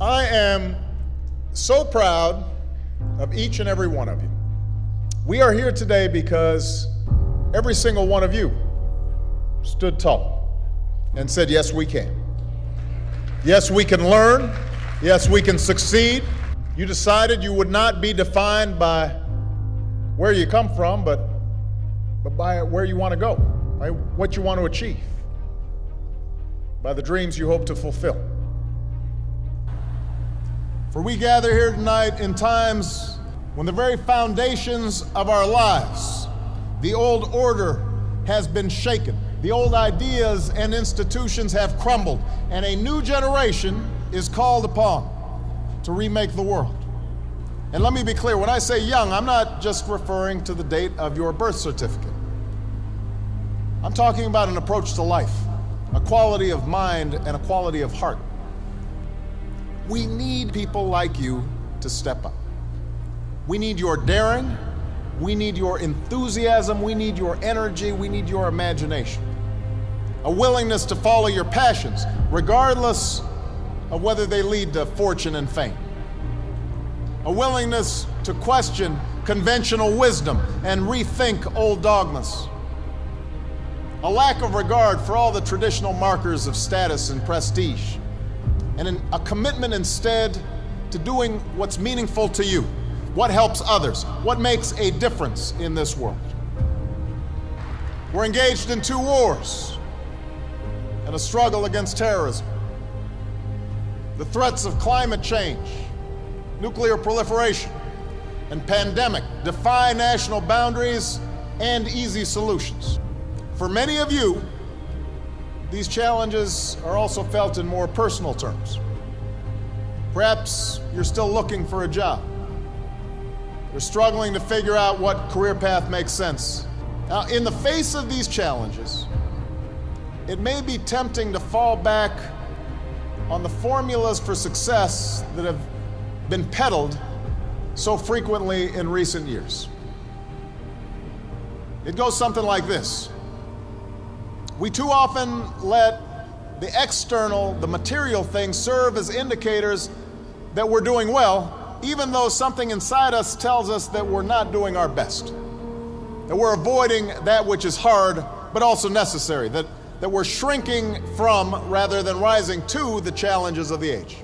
I am so proud of each and every one of you. We are here today because every single one of you stood tall and said, yes, we can. Yes, we can learn. Yes, we can succeed. You decided you would not be defined by where you come from, but by where you want to go, by what you want to achieve, by the dreams you hope to fulfill. For we gather here tonight in times when the very foundations of our lives, the old order has been shaken. The old ideas and institutions have crumbled, and a new generation is called upon to remake the world. And let me be clear, when I say young, I'm not just referring to the date of your birth certificate. I'm talking about an approach to life, a quality of mind and a quality of heart. We need people like you to step up. We need your daring, we need your enthusiasm, we need your energy, we need your imagination. A willingness to follow your passions, regardless of whether they lead to fortune and fame. A willingness to question conventional wisdom and rethink old dogmas. A lack of regard for all the traditional markers of status and prestige. And a commitment instead to doing what's meaningful to you, what helps others, what makes a difference in this world. We're engaged in 2 wars and a struggle against terrorism. The threats of climate change, nuclear proliferation, and pandemic defy national boundaries and easy solutions. For many of you, these challenges are also felt in more personal terms. Perhaps you're still looking for a job. You're struggling to figure out what career path makes sense. Now, in the face of these challenges, it may be tempting to fall back on the formulas for success that have been peddled so frequently in recent years. It goes something like this. We too often let the external, the material things serve as indicators that we're doing well, even though something inside us tells us that we're not doing our best, that we're avoiding that which is hard but also necessary, that we're shrinking from rather than rising to the challenges of the age.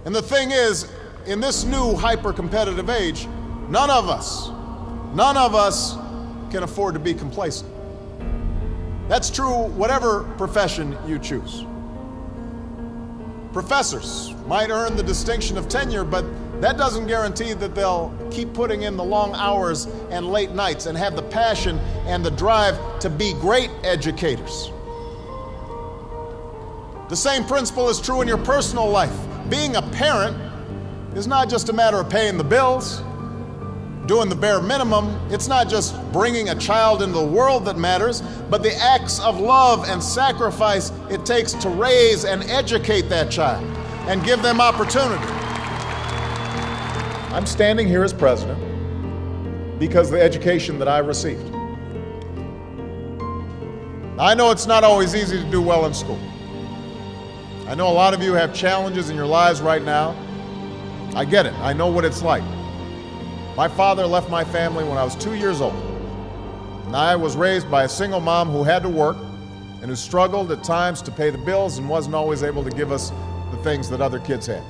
And the thing is, in this new hyper-competitive age, none of us can afford to be complacent. That's true whatever profession you choose. Professors might earn the distinction of tenure, but that doesn't guarantee that they'll keep putting in the long hours and late nights and have the passion and the drive to be great educators. The same principle is true in your personal life. Being a parent is not just a matter of paying the bills, doing the bare minimum. It's not just bringing a child into the world that matters, but the acts of love and sacrifice it takes to raise and educate that child and give them opportunity. I'm standing here as president because of the education that I received. I know it's not always easy to do well in school. I know a lot of you have challenges in your lives right now. I get it. I know what it's like. My father left my family when I was 2 years old, and I was raised by a single mom who had to work and who struggled at times to pay the bills and wasn't always able to give us the things that other kids had.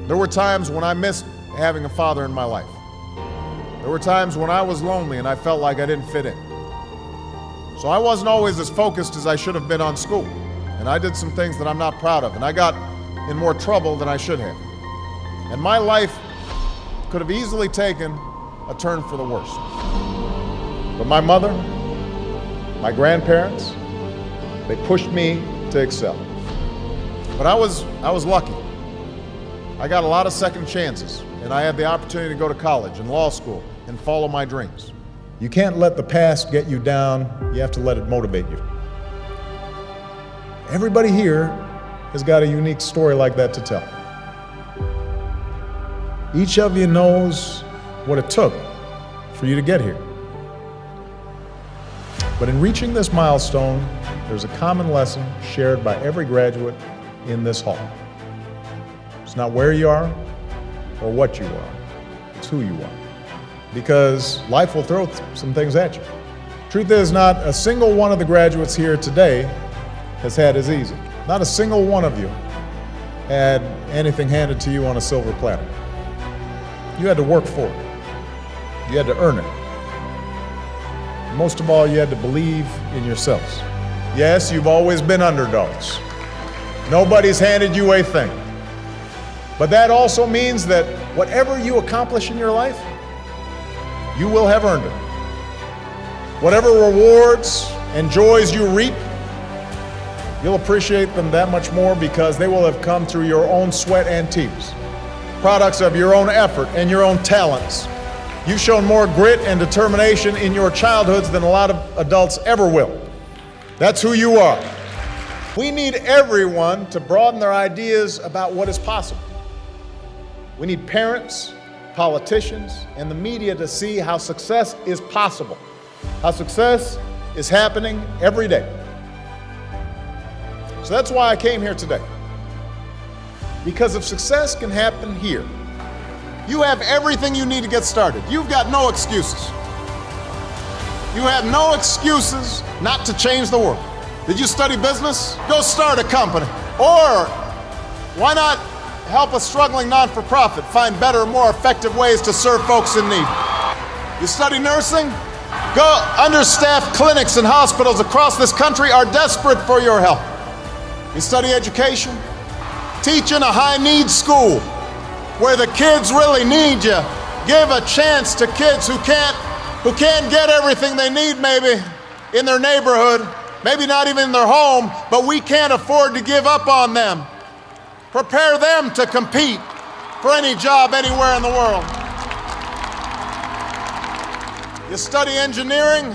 There were times when I missed having a father in my life. There were times when I was lonely and I felt like I didn't fit in. So I wasn't always as focused as I should have been on school, and I did some things that I'm not proud of, and I got in more trouble than I should have. And my life could have easily taken a turn for the worse. But my mother, my grandparents, they pushed me to excel. But I was lucky. I got a lot of second chances, and I had the opportunity to go to college and law school and follow my dreams. You can't let the past get you down, you have to let it motivate you. Everybody here has got a unique story like that to tell. Each of you knows what it took for you to get here. But in reaching this milestone, there's a common lesson shared by every graduate in this hall. It's not where you are or what you are. It's who you are. Because life will throw some things at you. Truth is, not a single one of the graduates here today has had as easy. Not a single one of you had anything handed to you on a silver platter. You had to work for it. You had to earn it. Most of all, you had to believe in yourselves. Yes, you've always been underdogs. Nobody's handed you a thing. But that also means that whatever you accomplish in your life, you will have earned it. Whatever rewards and joys you reap, you'll appreciate them that much more because they will have come through your own sweat and tears, products of your own effort and your own talents. You've shown more grit and determination in your childhoods than a lot of adults ever will. That's who you are. We need everyone to broaden their ideas about what is possible. We need parents, politicians, and the media to see how success is possible, how success is happening every day. So that's why I came here today. Because if success can happen here, you have everything you need to get started. You've got no excuses. You have no excuses not to change the world. Did you study business? Go start a company. Or why not help a struggling non-for-profit find better, more effective ways to serve folks in need? You study nursing? Go. Understaffed clinics and hospitals across this country are desperate for your help. You study education? Teach in a high-need school where the kids really need you. Give a chance to kids who can't get everything they need maybe in their neighborhood, maybe not even in their home, but we can't afford to give up on them. Prepare them to compete for any job anywhere in the world. You study engineering?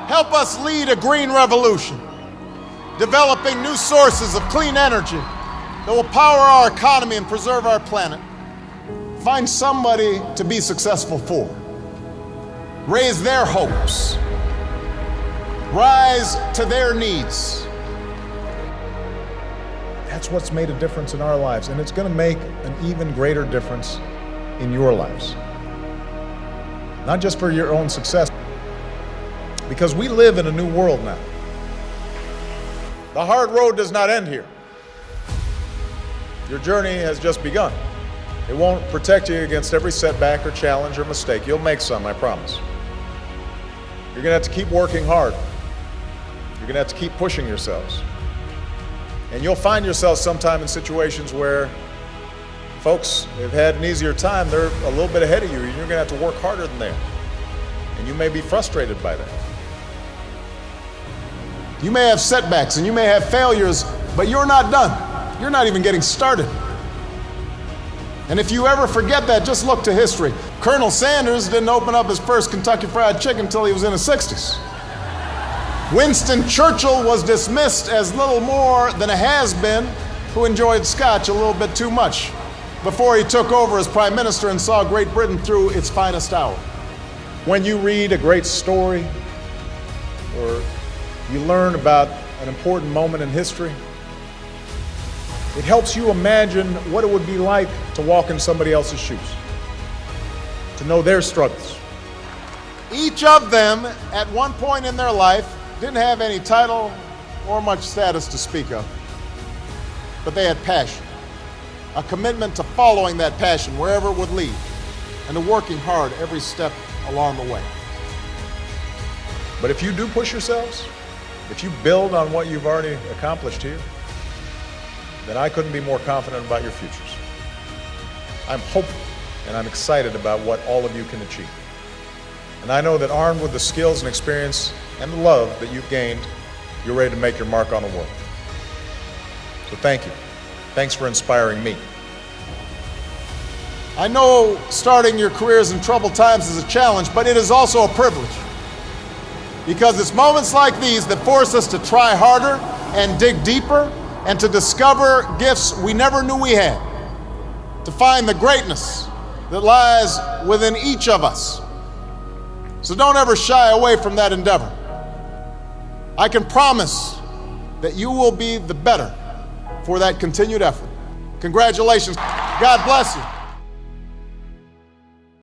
Help us lead a green revolution, developing new sources of clean energy that will power our economy and preserve our planet. Find somebody to be successful for. Raise their hopes. Rise to their needs. That's what's made a difference in our lives, and it's going to make an even greater difference in your lives. Not just for your own success, because we live in a new world now. The hard road does not end here. Your journey has just begun. It won't protect you against every setback or challenge or mistake. You'll make some, I promise. You're going to have to keep working hard. You're going to have to keep pushing yourselves. And you'll find yourself sometime in situations where folks have had an easier time. They're a little bit ahead of you, and you're going to have to work harder than they are. And you may be frustrated by that. You may have setbacks and you may have failures, but you're not done. You're not even getting started. And if you ever forget that, just look to history. Colonel Sanders didn't open up his first Kentucky Fried Chicken until he was in his 60s. Winston Churchill was dismissed as little more than a has-been who enjoyed scotch a little bit too much before he took over as Prime Minister and saw Great Britain through its finest hour. When you read a great story or you learn about an important moment in history, it helps you imagine what it would be like to walk in somebody else's shoes, to know their struggles. Each of them, at one point in their life, didn't have any title or much status to speak of, but they had passion, a commitment to following that passion wherever it would lead, and to working hard every step along the way. But if you do push yourselves, if you build on what you've already accomplished here, then I couldn't be more confident about your futures. I'm hopeful and I'm excited about what all of you can achieve. And I know that armed with the skills and experience and the love that you've gained, you're ready to make your mark on the world. So thank you. Thanks for inspiring me. I know starting your careers in troubled times is a challenge, but it is also a privilege. Because it's moments like these that force us to try harder and dig deeper and to discover gifts we never knew we had, to find the greatness that lies within each of us. So don't ever shy away from that endeavor. I can promise that you will be the better for that continued effort. Congratulations. God bless you.